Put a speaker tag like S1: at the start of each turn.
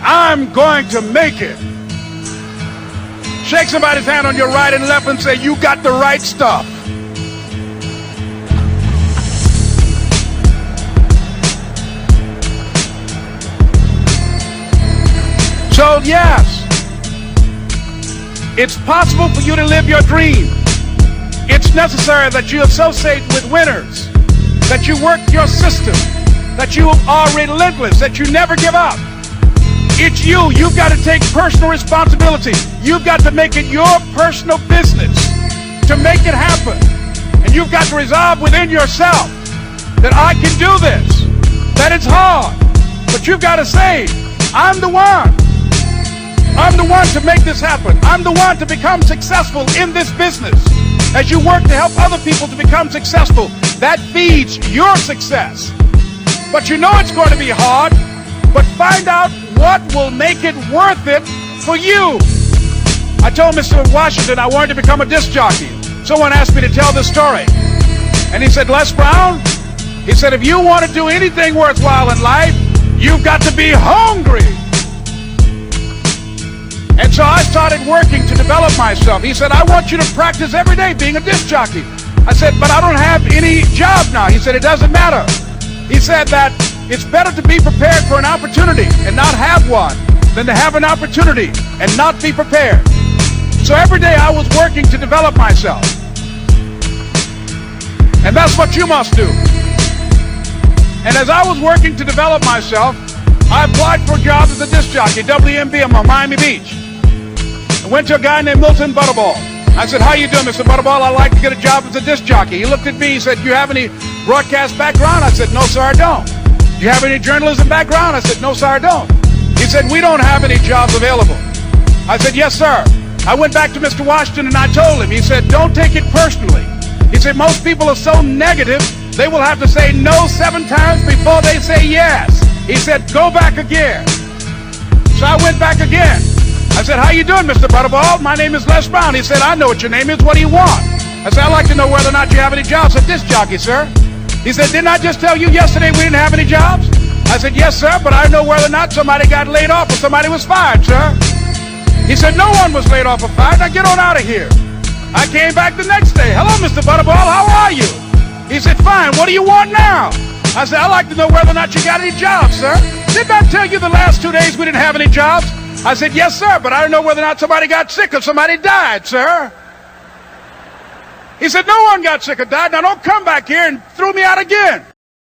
S1: I'm going to make it. Shake somebody's hand on your right and left and say, you got the right stuff. So yes, it's possible for you to live your dream. It's necessary that you associate with winners, that you work your system, that you are relentless, that you never give up. It's you. You've got to take personal responsibility. You've got to make it your personal business to make it happen. And you've got to resolve within yourself that I can do this, that it's hard, but you've got to say, I'm the one. I'm the one to make this happen. I'm the one to become successful in this business. As you work to help other people to become successful, that feeds your success. But you know it's going to be hard, but find out what will make it worth it for you. I told Mr. Washington I wanted to become a disc jockey. Someone asked me to tell this story. And he said, Les Brown, he said, if you want to do anything worthwhile in life, you've got to be hungry. And so I started working to develop myself. He said, I want you to practice every day being a disc jockey. I said, but I don't have any job now. He said, it doesn't matter. He said that it's better to be prepared for an opportunity and not have one than to have an opportunity and not be prepared. So every day I was working to develop myself. And that's what you must do. And as I was working to develop myself, I applied for a job as a disc jockey, WMBM on Miami Beach. I went to a guy named Milton Butterball. I said, how you doing, Mr. Butterball? I'd like to get a job as a disc jockey. He looked at me, he said, do you have any broadcast background? I said, no, sir, I don't. Do you have any journalism background? I said, no, sir, I don't. He said, we don't have any jobs available. I said, yes, sir. I went back to Mr. Washington and I told him, he said, don't take it personally. He said, most people are so negative, they will have to say no 7 times before they say yes. He said, go back again. So I went back again. I said, how you doing, Mr. Butterball? My name is Les Brown. He said, I know what your name is. What do you want? I said, I'd like to know whether or not you have any jobs at disc jockey, sir. He said, didn't I just tell you yesterday we didn't have any jobs? I said, yes, sir, but I know whether or not somebody got laid off or somebody was fired, sir. He said, no one was laid off or fired. Now get on out of here. I came back the next day. Hello, Mr. Butterball. How are you? He said, fine. What do you want now? I said, I'd like to know whether or not you got any jobs, sir. Didn't I tell you the last 2 days we didn't have any jobs? I said, yes, sir, but I don't know whether or not somebody got sick or somebody died, sir. He said, no one got sick or died. Now don't come back here and throw me out again.